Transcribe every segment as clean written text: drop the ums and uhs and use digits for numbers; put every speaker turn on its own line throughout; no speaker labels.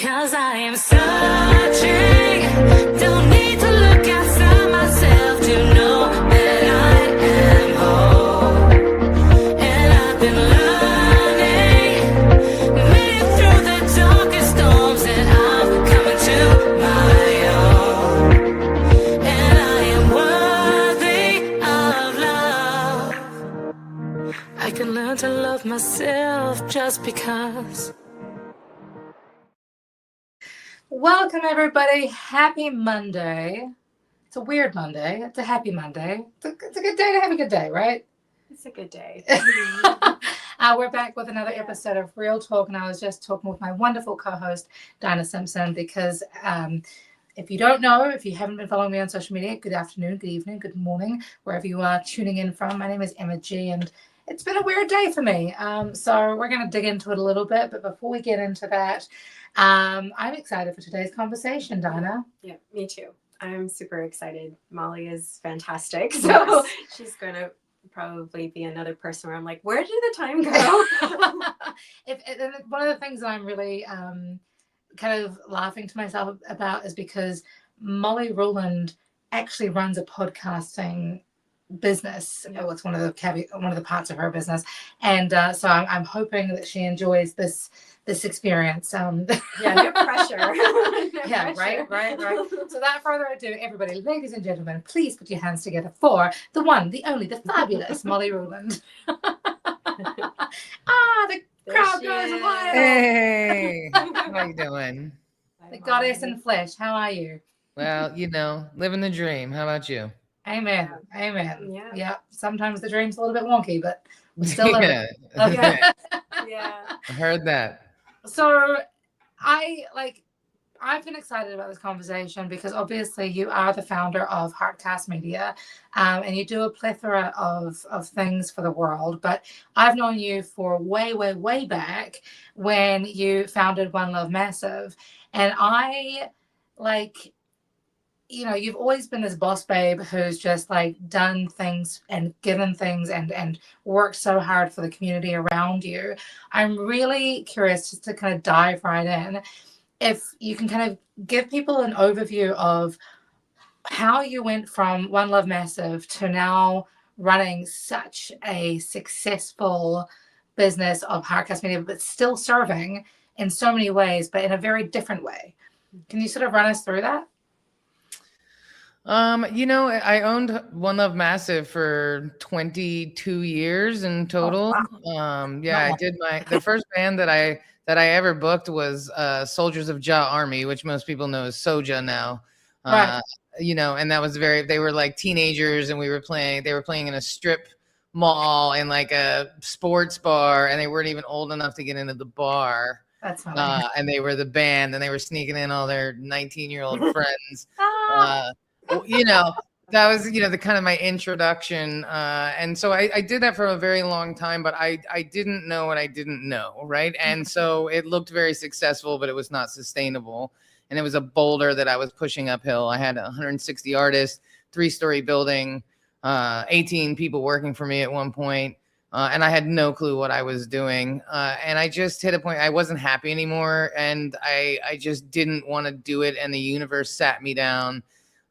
'Cause I am searching, don't need to look outside myself to know that I am whole. And I've been learning, made it through the darkest storms, and I'm coming to my own. And I am worthy of love. I can learn to love myself just because.
Welcome, everybody. Happy Monday. It's a weird Monday. It's a happy Monday. It's a good day to have a good day, right?
It's a good day.
We're back with another episode of Real Talk, and I was just talking with my wonderful co-host, Dinah Simpson, because if you don't know, if you haven't been following me on social media, good afternoon, good evening, good morning, wherever you are tuning in from. My name is Emma G, and it's been a weird day for me. So we're going to dig into it a little bit, but before we get into that, I'm excited for today's conversation, Dinah.
Yeah, me too. I'm super excited. Molly is fantastic. So she's going to probably be another person where I'm like, where did the time go?
One of the things that I'm really kind of laughing to myself about is because Molly Ruland actually runs a podcasting business.
Yeah.
It's one of the parts of her business, and so I'm hoping that she enjoys this experience.
Yeah, no pressure.
Yeah,
pressure.
right. So without further ado, everybody, ladies and gentlemen, please put your hands together for the one, the only, the fabulous Molly Ruland. The crowd goes wild.
Hey, how you doing?
The goddess in flesh. How are you?
Well, living the dream. How about you?
Amen.
Yeah.
Amen.
Yeah.
Yeah. Sometimes the dream's a little bit wonky, but we still live it.
Yeah. Yeah.
I heard that.
So I've been excited about this conversation because obviously you are the founder of Heartcast Media, and you do a plethora of things for the world. But I've known you for way back when you founded One Love Massive, and you've always been this boss babe who's just done things and given things and worked so hard for the community around you. I'm really curious just to kind of dive right in. If you can kind of give people an overview of how you went from One Love Massive to now running such a successful business of Heartcast Media, but still serving in so many ways, but in a very different way. Can you sort of run us through that?
I owned One Love Massive for 22 years in total.
Oh, wow.
I did the first band that I ever booked was Soldiers of Jah Army, which most people know as Soja now.
Right.
And that was they were like teenagers, and they were playing in a strip mall and like a sports bar, and they weren't even old enough to get into the bar.
That's funny.
And they were the band, and they were sneaking in all their 19-year-old friends. That was, the kind of my introduction. And so I did that for a very long time, but I didn't know what I didn't know. Right. And so it looked very successful, but it was not sustainable. And it was a boulder that I was pushing uphill. I had 160 artists, 3-story building, 18 people working for me at one point. And I had no clue what I was doing. And I just hit a point. I wasn't happy anymore. And I just didn't want to do it. And the universe sat me down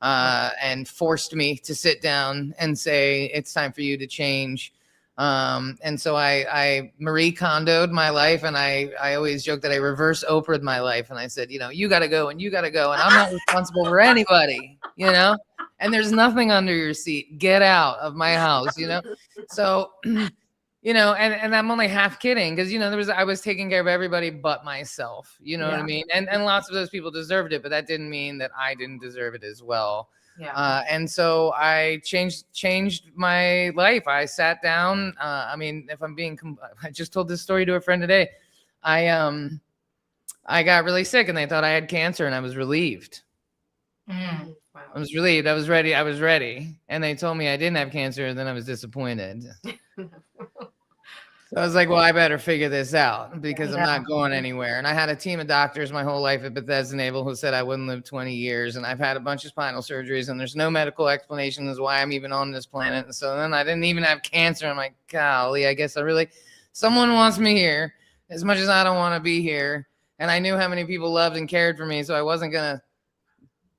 and forced me to sit down and say, it's time for you to change. And so I Marie Kondo'd my life. And I always joke that I reverse Oprah'd my life. And I said, you got to go and you got to go. And I'm not responsible for anybody, and there's nothing under your seat. Get out of my house, So, and I'm only half kidding because, I was taking care of everybody but myself, what I mean? And lots of those people deserved it, but that didn't mean that I didn't deserve it as well.
Yeah.
And so I changed my life. I sat down. If I'm I just told this story to a friend today. I got really sick and they thought I had cancer, and I was relieved.
Mm.
Wow.
I was relieved. I was ready. And they told me I didn't have cancer, and then I was disappointed. So I was like, well, I better figure this out because I'm not going anywhere. And I had a team of doctors my whole life at Bethesda Naval who said I wouldn't live 20 years. And I've had a bunch of spinal surgeries, and there's no medical explanation as why I'm even on this planet. And so then I didn't even have cancer. I'm like, golly, I guess someone wants me here as much as I don't want to be here. and I knew how many people loved and cared for me, so I wasn't gonna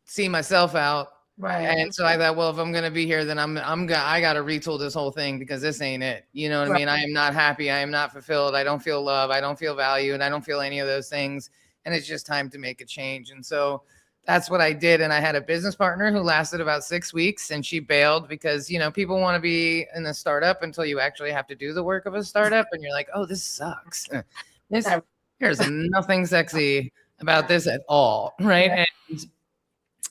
see myself out.
Right.
And so I thought, well, if I'm gonna be here, then I gotta retool this whole thing, because this ain't it. You know what I mean? I am not happy. I am not fulfilled. I don't feel love. I don't feel value, and I don't feel any of those things. And it's just time to make a change. And so that's what I did. And I had a business partner who lasted about 6 weeks, and she bailed because, people want to be in a startup until you actually have to do the work of a startup. And you're like, oh, this sucks. There's nothing sexy about this at all. Right.
Yeah.
And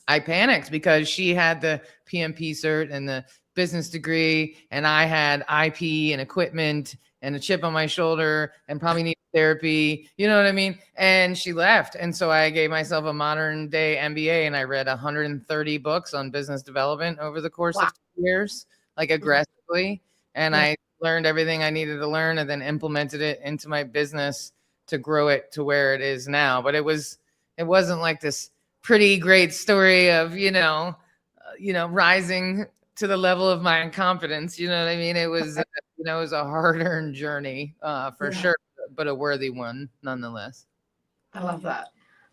I panicked because she had the PMP cert and the business degree, and I had IP and equipment and a chip on my shoulder and probably need therapy. You know what I mean? And she left. And so I gave myself a modern day MBA, and I read 130 books on business development over the course of 2 years, like aggressively. And I learned everything I needed to learn and then implemented it into my business to grow it to where it is now. But it wasn't like this pretty great story of, rising to the level of my confidence. You know what I mean? It was, it was a hard-earned journey for sure, but a worthy one nonetheless.
I love that.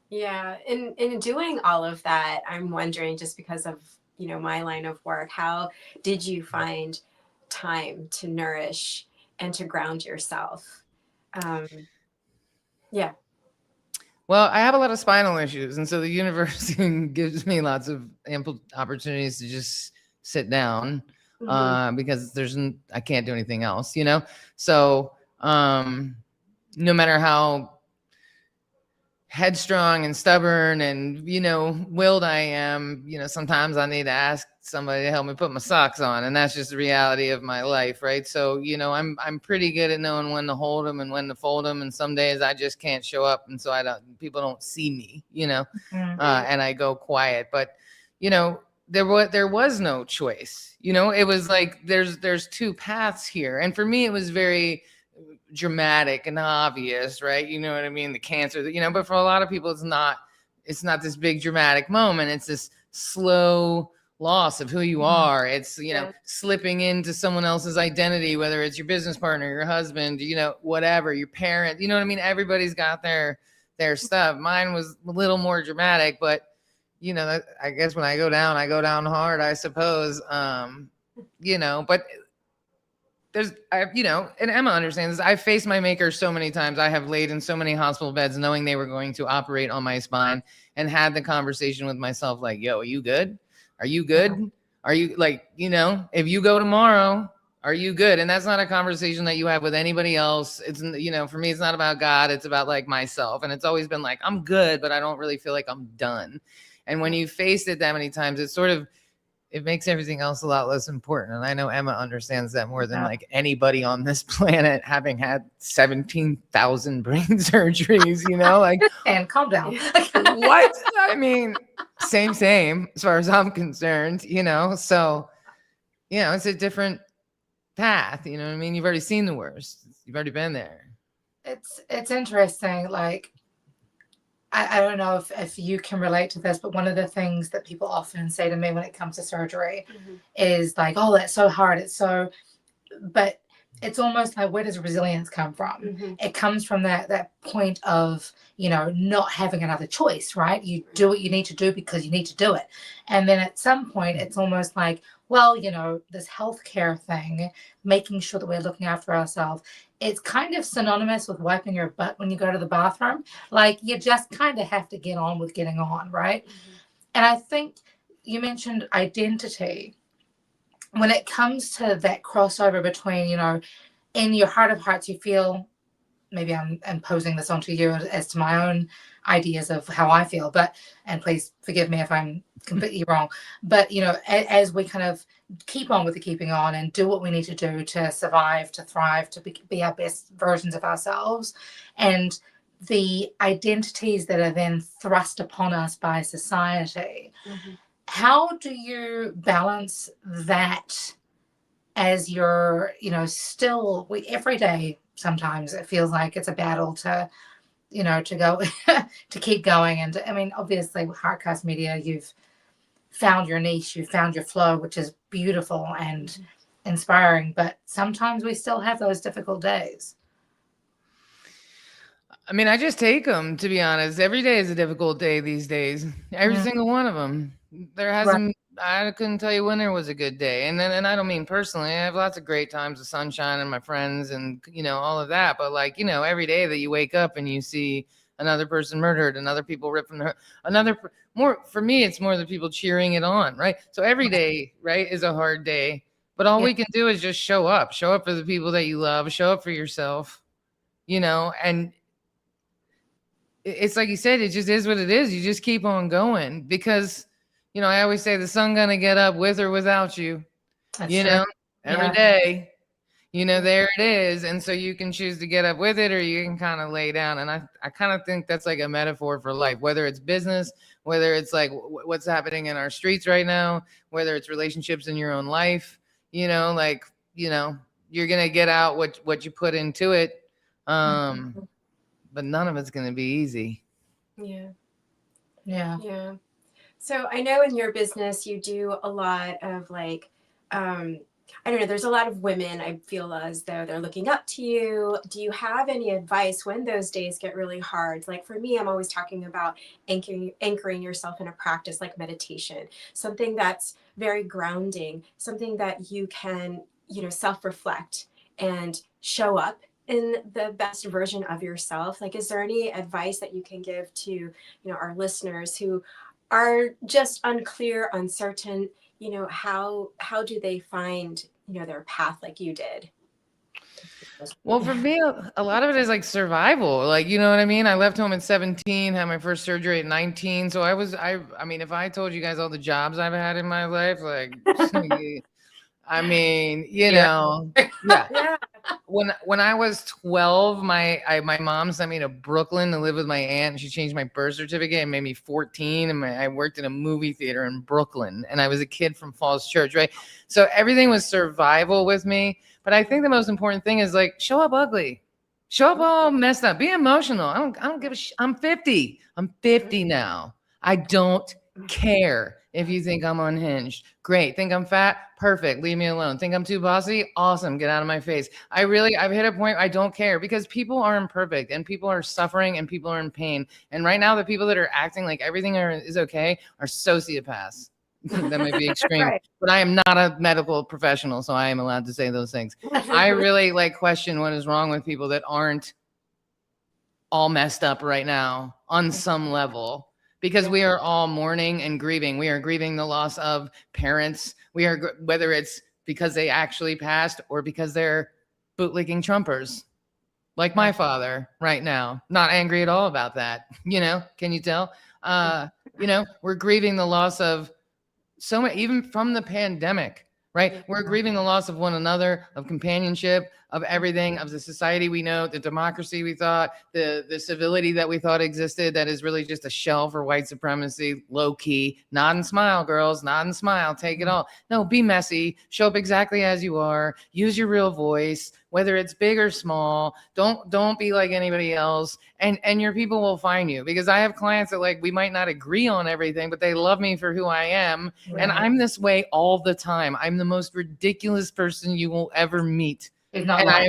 Yeah. In doing all of that, I'm wondering, just because of, my line of work, how did you find time to nourish and to ground yourself? Yeah.
Well, I have a lot of spinal issues, and so the universe gives me lots of ample opportunities to just sit down because I can't do anything else, So no matter how headstrong and stubborn and, willed I am, sometimes I need to ask somebody to help me put my socks on, and that's just the reality of my life, right? So, I'm pretty good at knowing when to hold them and when to fold them, and some days I just can't show up, and so people don't see me, and I go quiet. But, there was no choice. It was like there's two paths here, and for me it was very dramatic and obvious, right? You know what I mean? The cancer, but for a lot of people, it's not this big dramatic moment. It's this slow loss of who you are. It's, slipping into someone else's identity, whether it's your business partner, your husband, whatever, your parent, you know what I mean? Everybody's got their stuff. Mine was a little more dramatic, but I guess when I go down hard, I suppose, but and Emma understands this. I've faced my maker so many times. I have laid in so many hospital beds knowing they were going to operate on my spine, and had the conversation with myself like, yo, are you good? Are you good? Are you if you go tomorrow, are you good? And that's not a conversation that you have with anybody else. It's, for me, it's not about God. It's about like myself. And it's always been like, I'm good, but I don't really feel like I'm done. And when you faced it that many times, it makes everything else a lot less important. And I know Emma understands that more than like anybody on this planet, having had 17,000 brain surgeries, like.
And calm down.
What? I mean, same as far as I'm concerned, so, it's a different path. You know what I mean? You've already seen the worst. You've already been there.
It's interesting. Like, I don't know if you can relate to this, but one of the things that people often say to me when it comes to surgery is like, oh, that's so hard. But it's almost like, where does resilience come from? It comes from that point of, not having another choice, right? You do what you need to do because you need to do it. And then at some point, it's almost like, well, this healthcare thing, making sure that we're looking after ourselves, it's kind of synonymous with wiping your butt when you go to the bathroom. Like, you just kind of have to get on with getting on, right? And I think you mentioned identity. When it comes to that crossover between, in your heart of hearts, you feel, maybe I'm imposing this onto you as to my own ideas of how I feel, and please forgive me if I'm completely wrong, but, as we kind of keep on with the keeping on and do what we need to do to survive, to thrive, to be our best versions of ourselves, and the identities that are then thrust upon us by society, how do you balance that as you're, every day, sometimes it feels like it's a battle to go, to keep going. And I mean, obviously with Heartcast Media, you've found your niche, you've found your flow, which is beautiful and inspiring, but sometimes we still have those difficult days.
I mean, I just take them, to be honest. Every day is a difficult day these days. Every
Mm.
single one of them. There hasn't, I couldn't tell you when there was a good day. And then, and I don't mean personally, I have lots of great times with sunshine and my friends and, all of that. But like, every day that you wake up and you see another person murdered, another people ripped from their, more, for me, it's more the people cheering it on, right? So every day, right, is a hard day. But all we can do is just show up for the people that you love, show up for yourself, and it's like you said, it just is what it is. You just keep on going because, I always say the sun gonna get up with or without you,
That's true.
every day, there it is. And so you can choose to get up with it or you can kind of lay down. And I kind of think that's like a metaphor for life, whether it's business, whether it's like what's happening in our streets right now, whether it's relationships in your own life, you're going to get out what you put into it. But none of it's going to be easy.
Yeah.
So I know in your business you do a lot of like, I don't know, there's a lot of women I feel as though they're looking up to you. Do you have any advice when those days get really hard? Like for me, I'm always talking about anchoring yourself in a practice like meditation, something that's very grounding, something that you can, self-reflect and show up in the best version of yourself. Like, is there any advice that you can give to, our listeners who are just unclear, uncertain, how do they find, their path like you did?
Well, for me, a lot of it is like survival. Like, you know what I mean? I left home at 17, had my first surgery at 19. So I mean, if I told you guys all the jobs I've had in my life, like, I mean, yeah. When I was 12, my mom sent me to Brooklyn to live with my aunt, and she changed my birth certificate and made me 14. And I worked in a movie theater in Brooklyn, and I was a kid from Falls Church, right? So everything was survival with me. But I think the most important thing is like show up ugly, show up all messed up, be emotional. I don't give a shit. I'm 50. I'm 50 now. I don't care. If you think I'm unhinged, great. Think I'm fat? Perfect. Leave me alone. Think I'm too bossy? Awesome. Get out of my face. I've hit a point I don't care because people are imperfect and people are suffering and people are in pain. And right now, the people that are acting like everything is okay are sociopaths. That might be extreme, right. But I am not a medical professional, so I am allowed to say those things. I really question what is wrong with people that aren't all messed up right now on some level. Because we are all mourning and grieving. We are grieving the loss of parents. We are, whether it's because they actually passed or because they're bootlicking Trumpers, like my father right now. Not angry at all about that. Can you tell? We're grieving the loss of so many, even from the pandemic, right? We're grieving the loss of one another, of companionship, of everything, of the society we know, the democracy we thought, the civility that we thought existed that is really just a shell for white supremacy, low key. Nod and smile, girls, nod and smile, take it all. No, be messy, show up exactly as you are, use your real voice, whether it's big or small. Don't be like anybody else, and your people will find you. Because I have clients that we might not agree on everything, but they love me for who I am. Right. And I'm this way all the time. I'm the most ridiculous person you will ever meet. And I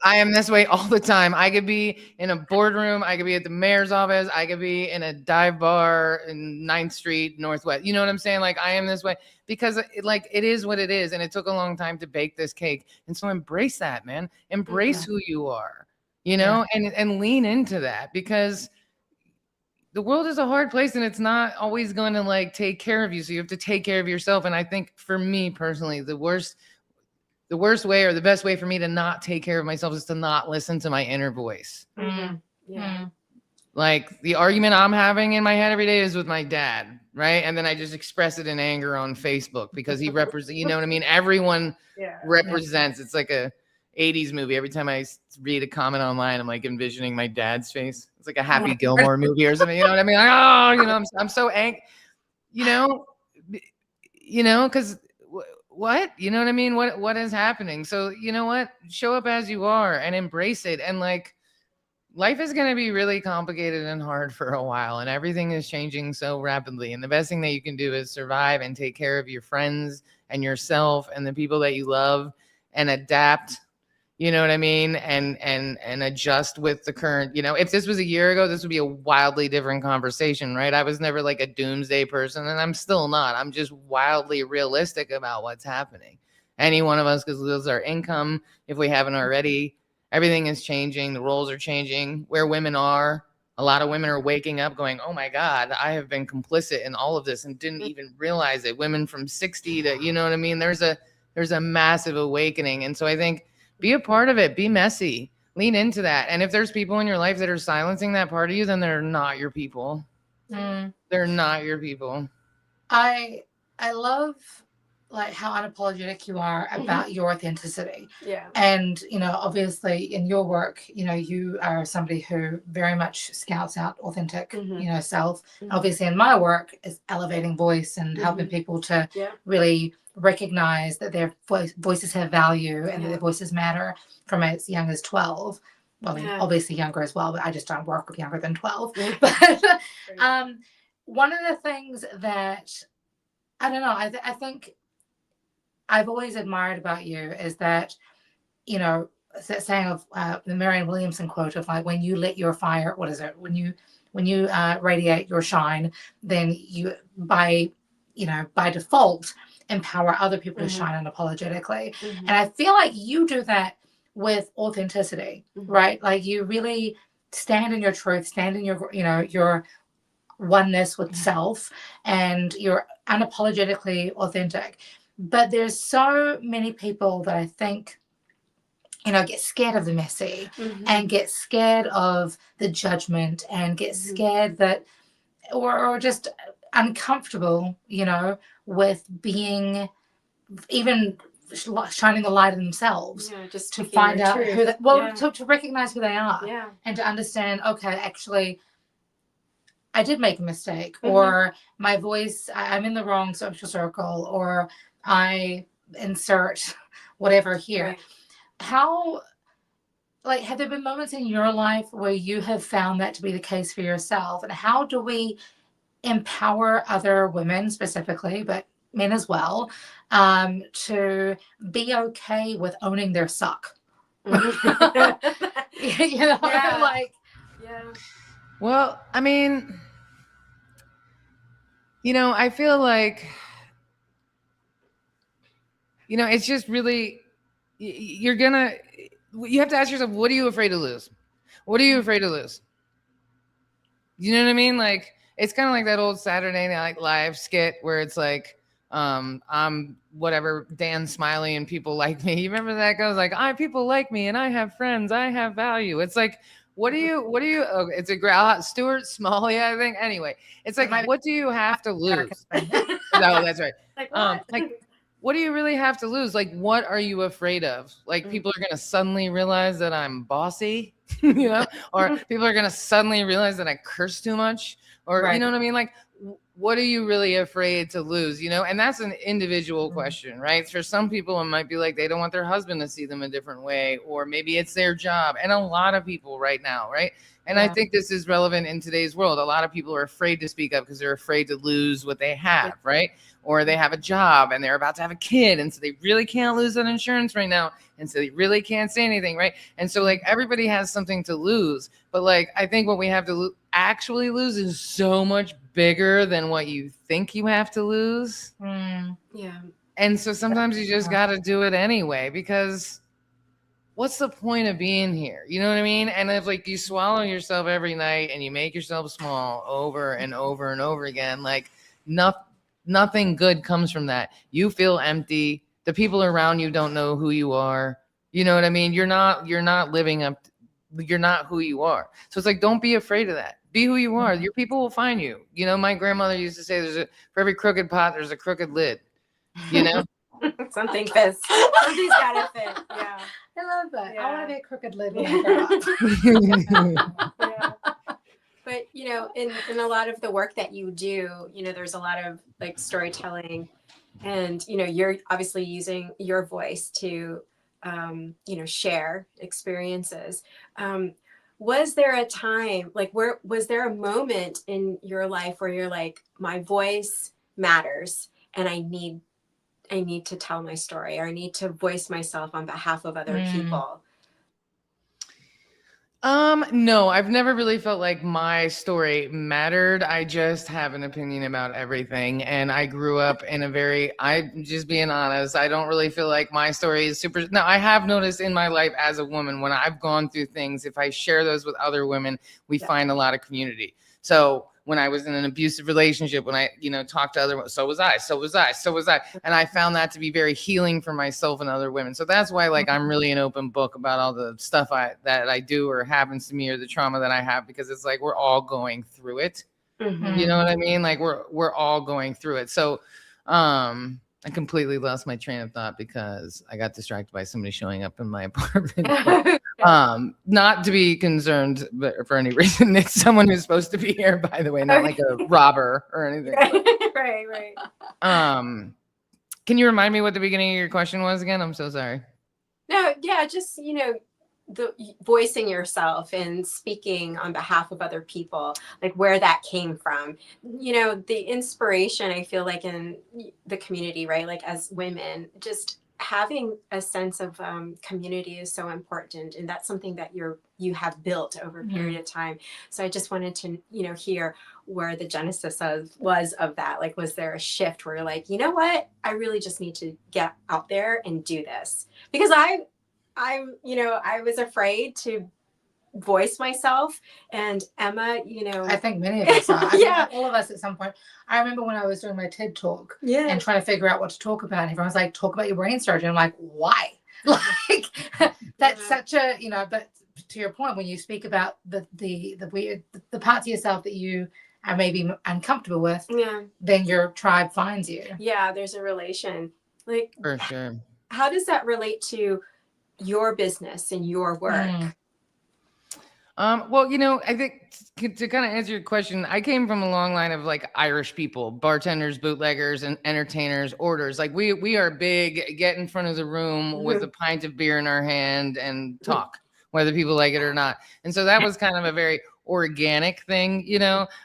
am this way all the time. I could be in a boardroom. I could be at the mayor's office. I could be in a dive bar in 9th Street Northwest. You know what I'm saying? I am this way because it is what it is. And it took a long time to bake this cake. And so embrace that, man. Embrace who you are, and lean into that because the world is a hard place and it's not always going to take care of you. So you have to take care of yourself. And I think for me personally, the worst way or the best way for me to not take care of myself is to not listen to my inner voice.
Mm-hmm. Yeah.
The argument I'm having in my head every day is with my dad, right? And then I just express it in anger on Facebook because he represents, you know what I mean? Everyone represents. It's like a 80s movie. Every time I read a comment online, I'm envisioning my dad's face. It's like a Happy Gilmore movie or something. You know what I mean? I'm so angry, because what? You know what I mean? What is happening? So you know what? Show up as you are and embrace it. And life is going to be really complicated and hard for a while, and everything is changing so rapidly. And the best thing that you can do is survive and take care of your friends and yourself and the people that you love and adapt, You know what I mean? And adjust with the current, if this was a year ago, this would be a wildly different conversation, right? I was never like a doomsday person, and I'm still not. I'm just wildly realistic about what's happening. Any one of us could lose our income if we haven't already. Everything is changing. The roles are changing. Where women are, a lot of women are waking up going, oh my God, I have been complicit in all of this and didn't even realize it. Women from 60 to, you know what I mean? There's a massive awakening. And so I think, be a part of it. Be messy. Lean into that. And if there's people in your life that are silencing that part of you, then they're not your people. They're not your people.
I love like how unapologetic you are about your authenticity.
Yeah.
And, obviously in your work, you are somebody who very much scouts out authentic, self. Obviously in my work is elevating voice and helping people to really recognize that their voices have value and that their voices matter from as young as 12. Well, I mean, obviously younger as well, but I just don't work with younger than 12. But one of the things that, I don't know, I think I've always admired about you is that, that saying of the Marianne Williamson quote of like, when you lit your fire, what is it? When you radiate your shine, then you by default empower other people to shine unapologetically. And I feel like you do that with authenticity, right? Like you really stand in your truth, stand in your oneness with self, and you're unapologetically authentic. But there's so many people that I think get scared of the messy and get scared of the judgment and get scared that or just uncomfortable with being even shining the light of themselves,
just
to find out
truth.
who to recognize who they are, and to understand, okay, actually I did make a mistake, or my voice, I'm in the wrong social circle, or I insert whatever here.
Right.
How, like, have there been moments in your life where you have found that to be the case for yourself? And how do we empower other women specifically, but men as well, to be okay with owning their suck?
Well, I mean, I feel like, it's just really, you have to ask yourself, what are you afraid to lose? What are you afraid to lose? You know what I mean? Like, it's kind of like that old Saturday Night Live skit where it's like, I'm whatever, Dan Smiley, and people like me. You remember that goes like, people like me and I have friends, I have value. It's like, what do you, oh, it's a Stuart Smalley, I think. Anyway, it's like, what do you have to lose? No, that's right. What do you really have to lose? Like, what are you afraid of? Like, people are going to suddenly realize that I'm bossy, or people are going to suddenly realize that I curse too much, or, you know what I mean? Like, what are you really afraid to lose? And that's an individual question, right? For some people, it might be like they don't want their husband to see them a different way, or maybe it's their job. And a lot of people right now, right? And I think this is relevant in today's world. A lot of people are afraid to speak up because they're afraid to lose what they have, right? Or they have a job and they're about to have a kid, and so they really can't lose that insurance right now, and so they really can't say anything, right? And so like everybody has something to lose, but like I think what we have to actually lose is so much bigger than what you think you have to lose.
Yeah.
And so sometimes you just got to do it anyway, because what's the point of being here? You know what I mean? And if like you swallow yourself every night and you make yourself small over and over and over again, like nothing good comes from that. You feel empty. The people around you don't know who you are. You know what I mean? You're not living up. You're not who you are. So it's like, don't be afraid of that. Be who you are. Your people will find you. My grandmother used to say, for every crooked pot, there's a crooked lid.
Something fits. Something's gotta fit. Yeah.
I love that. I want to be a crooked lid when I grow up.
But in a lot of the work that you do, there's a lot of like storytelling, and you're obviously using your voice to share experiences. Was there a time, like, was there a moment in your life where you're like, my voice matters and I need to tell my story, or I need to voice myself on behalf of other people?
No, I've never really felt like my story mattered. I just have an opinion about everything. And I grew up in I'm just being honest, I don't really feel like my story is super. Now, I have noticed in my life as a woman, when I've gone through things, if I share those with other women, we find a lot of community. So when I was in an abusive relationship, when I, talked to other women, so was I. And I found that to be very healing for myself and other women. So that's why, like, I'm really an open book about all the stuff that I do or happens to me or the trauma that I have, because it's like, we're all going through it. You know what I mean? Like, we're all going through it. So, I completely lost my train of thought because I got distracted by somebody showing up in my apartment. Not to be concerned, but for any reason, it's someone who's supposed to be here, by the way, not like a robber or anything.
Right.
Can you remind me what the beginning of your question was again? I'm so sorry.
No, yeah, just, the voicing yourself and speaking on behalf of other people, like where that came from. The inspiration, I feel like, in the community, right? Like, as women, just having a sense of community is so important, and that's something that you have built over a period of time. So I just wanted to hear where the genesis was of that. Like, was there a shift where you're like, you know what, I really just need to get out there and do this? Because I was afraid to voice myself, and Emma,
I think many of us are.
Yeah.
All of us at some point. I remember when I was doing my TED talk
Yeah.
and trying to figure out what to talk about. Everyone's like, talk about your brain surgery. I'm like, why? Like, that's such a, but to your point, when you speak about the weird, the parts of yourself that you are maybe uncomfortable with, then your tribe finds you.
Yeah, there's a relation. Like,
For sure.
How does that relate to your business and your work?
Well, I think to kind of answer your question, I came from a long line of like Irish people, bartenders, bootleggers, and entertainers, orders. Like, we are big, get in front of the room with a pint of beer in our hand and talk, whether people like it or not. And so that was kind of a very organic thing.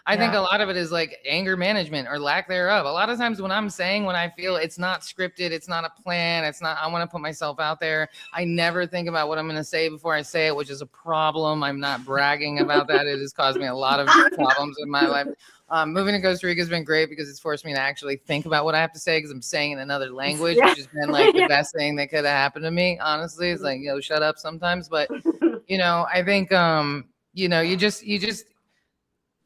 I think a lot of it is like anger management or lack thereof. A lot of times when I'm saying what I feel, it's not scripted, it's not a plan, it's not, I want to put myself out there. I never think about what I'm going to say before I say it, which is a problem. I'm not bragging about that. It has caused me a lot of problems in my life. Moving to Costa Rica has been great because it's forced me to actually think about what I have to say, because I'm saying in another language, which has been like the best thing that could have happened to me. Honestly, it's like, shut up sometimes. But, I think,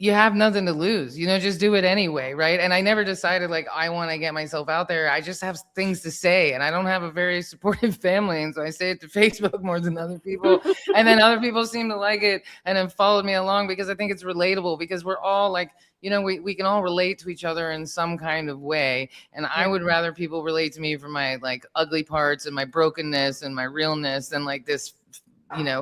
you have nothing to lose, just do it anyway. Right. And I never decided like, I want to get myself out there. I just have things to say, and I don't have a very supportive family. And so I say it to Facebook more than other people. And then other people seem to like it and have followed me along, because I think it's relatable, because we're all like, we can all relate to each other in some kind of way. And I would rather people relate to me for my like ugly parts and my brokenness and my realness than like this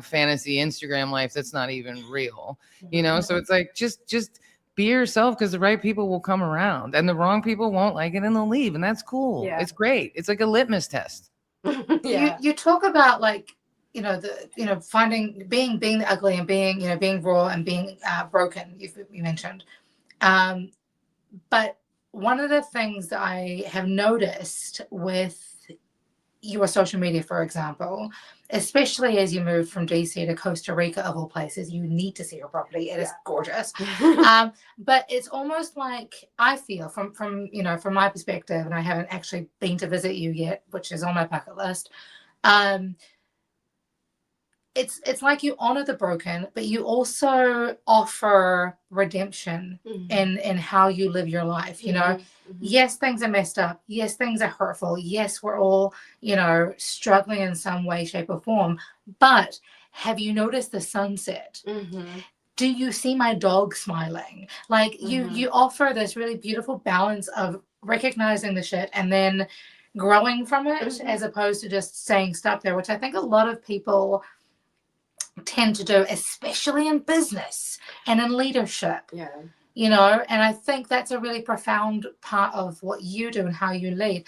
fantasy Instagram life that's not even real, so it's like, just be yourself, because the right people will come around and the wrong people won't like it and they'll leave, and that's cool. It's great. It's like a litmus test.
You talk about like, finding, being the ugly and being, being raw and being broken, you mentioned. But one of the things that I have noticed with your social media, for example, especially as you move from DC to Costa Rica, of all places, you need to see your property. It is gorgeous. But it's almost like, I feel from my perspective, and I haven't actually been to visit you yet, which is on my bucket list. It's like you honor the broken, but you also offer redemption in how you live your life. Yes, things are messed up. Yes, things are hurtful. Yes, we're all, struggling in some way, shape, or form. But have you noticed the sunset? Do you see my dog smiling? Like, you offer this really beautiful balance of recognizing the shit and then growing from it, as opposed to just staying stuck there, which I think a lot of people tend to do, especially in business and in leadership. And I think that's a really profound part of what you do and how you lead.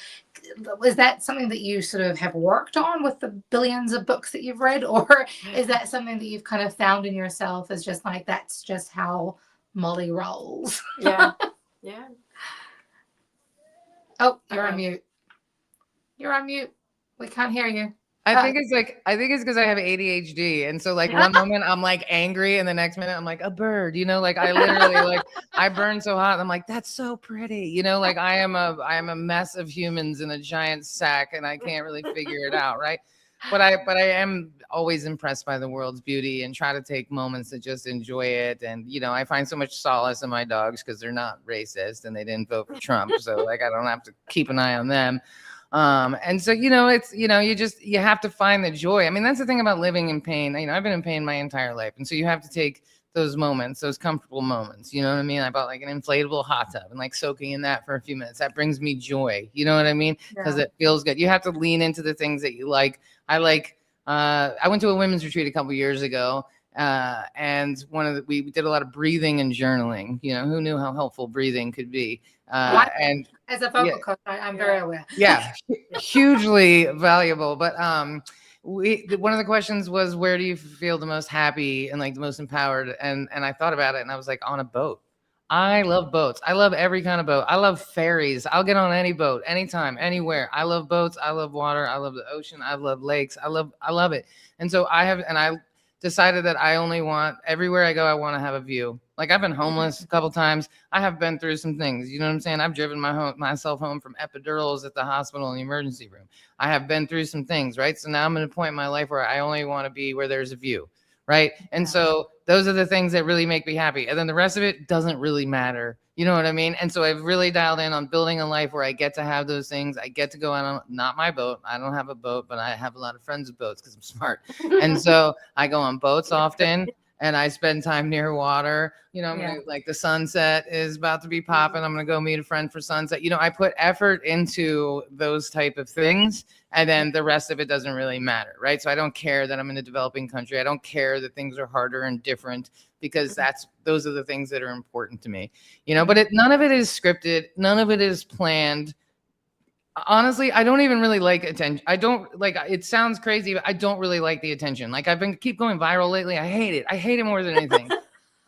Is that something that you sort of have worked on with the billions of books that you've read, or is that something that you've kind of found in yourself as just like, that's just how Molly rolls?
Yeah.
Oh, you're on mute. You're on mute. We can't hear you.
I think it's because I have ADHD, and so like one moment I'm like angry, and the next minute I'm like a bird. Like I literally like I burn so hot. And I'm like, that's so pretty. Like I am a mess of humans in a giant sack, and I can't really figure it out, right? But I am always impressed by the world's beauty and try to take moments to just enjoy it. And I find so much solace in my dogs because they're not racist and they didn't vote for Trump, so like I don't have to keep an eye on them. And so it's you have to find the joy. I mean, that's the thing about living in pain. I've been in pain my entire life, and so you have to take those moments, those comfortable moments. You know what I mean? I bought like an inflatable hot tub and like soaking in that for a few minutes. That brings me joy. You know what I mean? Because it feels good. You have to lean into the things that you like. I went to a women's retreat a couple years ago. And we did a lot of breathing and journaling. Who knew how helpful breathing could be? And
as a vocal coach, I'm very aware.
Yeah, hugely valuable. But one of the questions was, where do you feel the most happy and like the most empowered? And I thought about it, and I was like, on a boat. I love boats. I love every kind of boat. I love ferries. I'll get on any boat, anytime, anywhere. I love boats. I love water. I love the ocean. I love lakes. I love it. And so I decided that I only want, everywhere I go, I want to have a view. Like I've been homeless a couple times. I have been through some things. You know what I'm saying? I've driven myself home from epidurals at the hospital in the emergency room. I have been through some things, right? So now I'm at a point in my life where I only want to be where there's a view, right? And so those are the things that really make me happy. And then the rest of it doesn't really matter. You know what I mean? And so I've really dialed in on building a life where I get to have those things. I get to go out on, not my boat. I don't have a boat, but I have a lot of friends with boats because I'm smart. And so I go on boats often, and I spend time near water. I'm gonna, like the sunset is about to be popping. I'm going to go meet a friend for sunset. I put effort into those type of things, and then the rest of it doesn't really matter, right? So I don't care that I'm in a developing country. I don't care that things are harder and different, because those are the things that are important to me, but none of it is scripted. None of it is planned. Honestly, I don't even really like attention. I don't like, it sounds crazy, but I don't really like the attention. Like I've been keep going viral lately. I hate it. I hate it more than anything.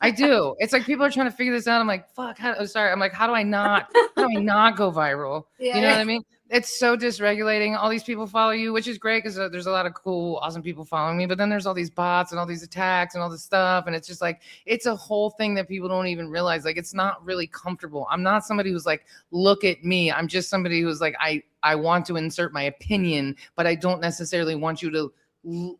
I do. It's like people are trying to figure this out. I'm like, fuck. Sorry. I'm like, how do I not go viral? You know what I mean? It's so dysregulating. All these people follow you, which is great because there's a lot of cool, awesome people following me. But then there's all these bots and all these attacks and all this stuff. And it's just like, it's a whole thing that people don't even realize. Like, it's not really comfortable. I'm not somebody who's like, look at me. I'm just somebody who's like, I want to insert my opinion, but I don't necessarily want you to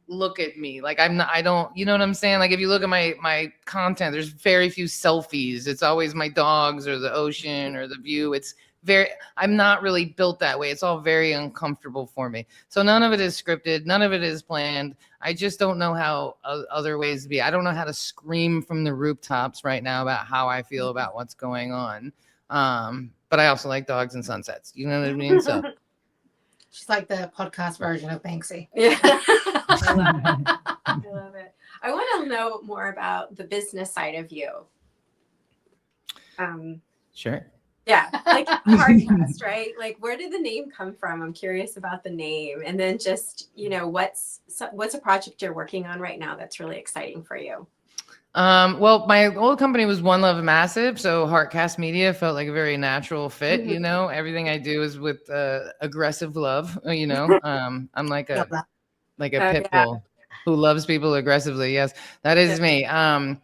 look at me. Like I don't, you know what I'm saying? Like if you look at my content, there's very few selfies. It's always my dogs or the ocean or the view. I'm not really built that way. It's all very uncomfortable for me. So none of it is scripted. None of it is planned. I just don't know how other ways to be. I don't know how to scream from the rooftops right now about how I feel about what's going on. But I also like dogs and sunsets. You know what I mean? So
she's like the podcast version of Banksy.
Yeah. I love it. I love it. I want to know more about the business side of you.
Sure.
Yeah, like Heartcast, right? Like, where did the name come from? I'm curious about the name, and then just what's a project you're working on right now that's really exciting for you?
Well, my old company was One Love Massive, so Heartcast Media felt like a very natural fit. Everything I do is with aggressive love. I'm like a pit bull who loves people aggressively. Yes, that is me. And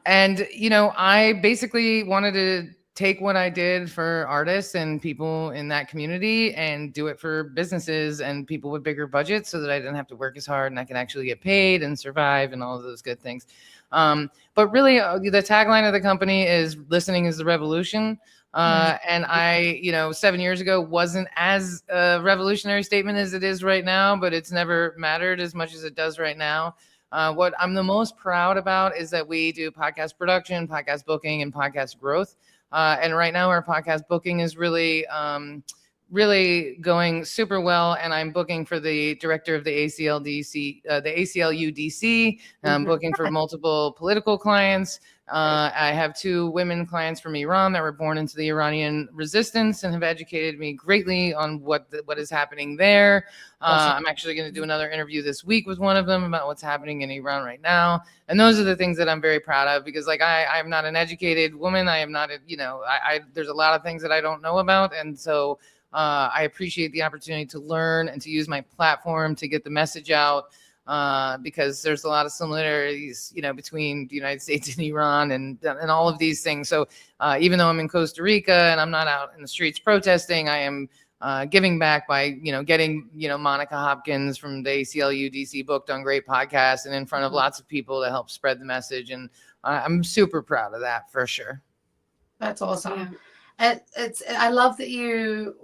I basically wanted to take what I did for artists and people in that community and do it for businesses and people with bigger budgets, so that I didn't have to work as hard and I can actually get paid and survive and all of those good things. But really, the tagline of the company is listening is the revolution. And I, 7 years ago wasn't as a revolutionary statement as it is right now, but it's never mattered as much as it does right now. What I'm the most proud about is that we do podcast production, podcast booking, and podcast growth. And right now our podcast booking is really going super well. And I'm booking for the director of the ACLU DC. I'm booking for multiple political clients. I have 2 women clients from Iran that were born into the Iranian resistance and have educated me greatly on what is happening there. I'm actually going to do another interview this week with one of them about what's happening in Iran right now. And those are the things that I'm very proud of, because like I'm not an educated woman. I am not, there's a lot of things that I don't know about. And so I appreciate the opportunity to learn and to use my platform to get the message out, because there's a lot of similarities, between the United States and Iran and all of these things. So even though I'm in Costa Rica and I'm not out in the streets protesting, I am giving back by, getting, Monica Hopkins from the ACLU DC booked on great podcasts and in front of lots of people to help spread the message. And I'm super proud of that for sure.
That's awesome. I love that you've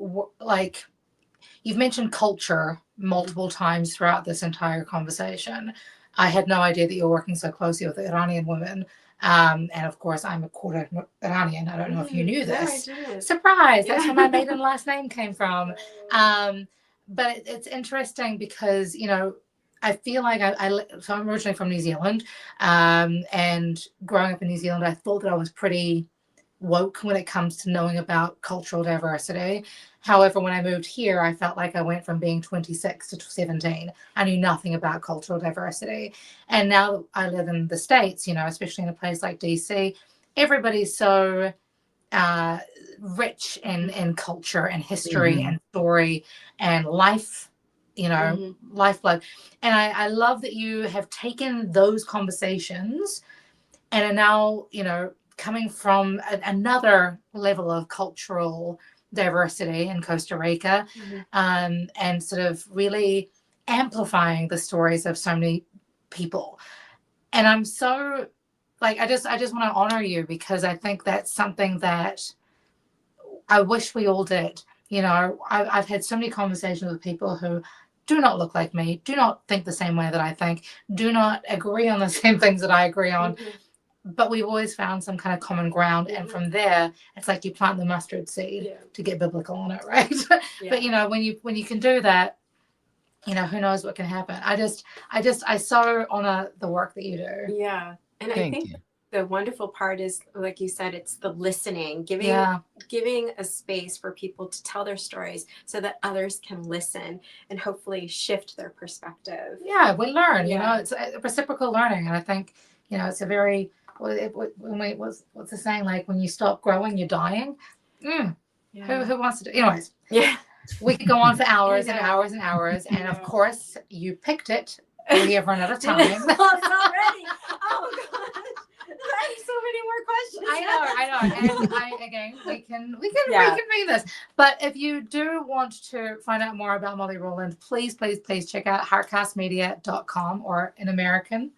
mentioned culture multiple times throughout this entire conversation. I had no idea that you're working so closely with Iranian women. And of course, I'm a quarter Iranian. I don't know if you knew this.
No, I didn't.
Surprise! That's where my maiden last name came from. But it's interesting because, I feel like so I'm originally from New Zealand. And growing up in New Zealand, I thought that I was pretty woke when it comes to knowing about cultural diversity. However, when I moved here, I felt like I went from being 26 to 17. I knew nothing about cultural diversity. And now I live in the States, especially in a place like DC, everybody's so rich in culture and history and story and life, lifeblood. And I love that you have taken those conversations and are now, coming from another level of cultural diversity in Costa Rica, and sort of really amplifying the stories of so many people. And I'm so I just want to honor you, because I think that's something that I wish we all did. I've had so many conversations with people who do not look like me, do not think the same way that I think, do not agree on the same things that I agree on. But we've always found some kind of common ground. And from there, it's like you plant the mustard seed to get biblical on it, right? But, when you can do that, who knows what can happen. I so honor the work that you do.
Yeah. And
Thank
I think
you.
the wonderful part is, like you said, it's the listening, giving a space for people to tell their stories so that others can listen and hopefully shift their perspective.
Yeah, we learn, it's a reciprocal learning. And I think, it's a very, what's the saying? Like, when you stop growing, you're dying. Who wants to do? Anyways, we could go on for hours and hours and hours. And of course, you picked it. We have run out of time.
Already. Oh gosh, I have so many more questions.
I know. And we can reconvene this. But if you do want to find out more about Molly Ruland, please check out heartcastmedia.com, or in American.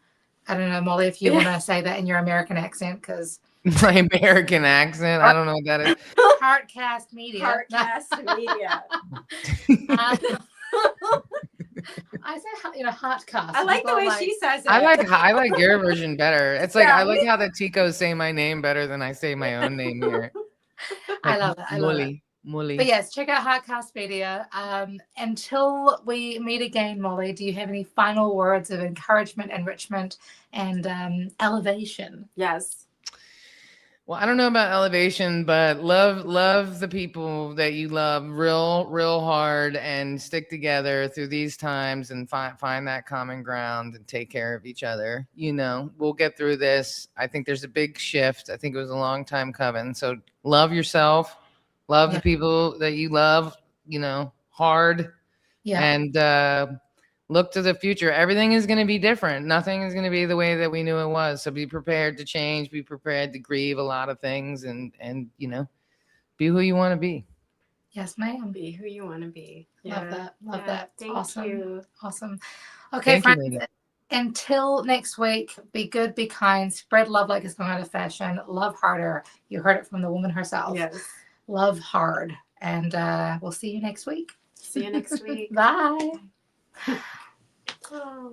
I don't know, Molly, if you want to say that in your American accent, because
My American accent, I don't know what that is.
Heartcast Media.
Heartcast Media.
I say, Heartcast.
I like the way she says it.
I like your version better. It's like, I like how the Ticos say my name better than I say my own name here.
I love it. I love it.
Molly.
But yes, check out Heartcast Media. Until we meet again, Molly, do you have any final words of encouragement, enrichment, and elevation?
Yes.
Well, I don't know about elevation, but love the people that you love real hard, and stick together through these times, and find that common ground and take care of each other. We'll get through this. I think there's a big shift. I think it was a long time coming. So love yourself. Love the people that you love, hard, and look to the future. Everything is going to be different. Nothing is going to be the way that we knew it was. So be prepared to change, be prepared to grieve a lot of things, and be who you want to be.
Yes, ma'am.
Be who you want to be.
Love that.
Thank you.
Awesome. Okay,
Thank you,
friends.
lady.
Until next week, be good, be kind, spread love like it's gone out of fashion, love harder. You heard it from the woman herself.
Yes.
Love hard. And we'll see you next week.
See you next week.
Bye.
Oh.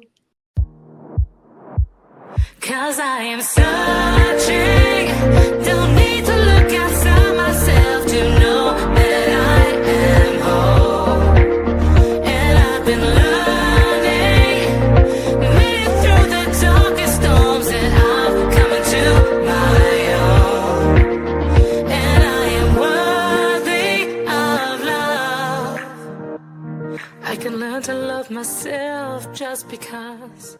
'Cause I am searching, don't need to look outside myself to know that I am whole. And I've been learning, made it through the darkest storms, and I'm coming to my own. And I am worthy of love. I can learn to love myself just because.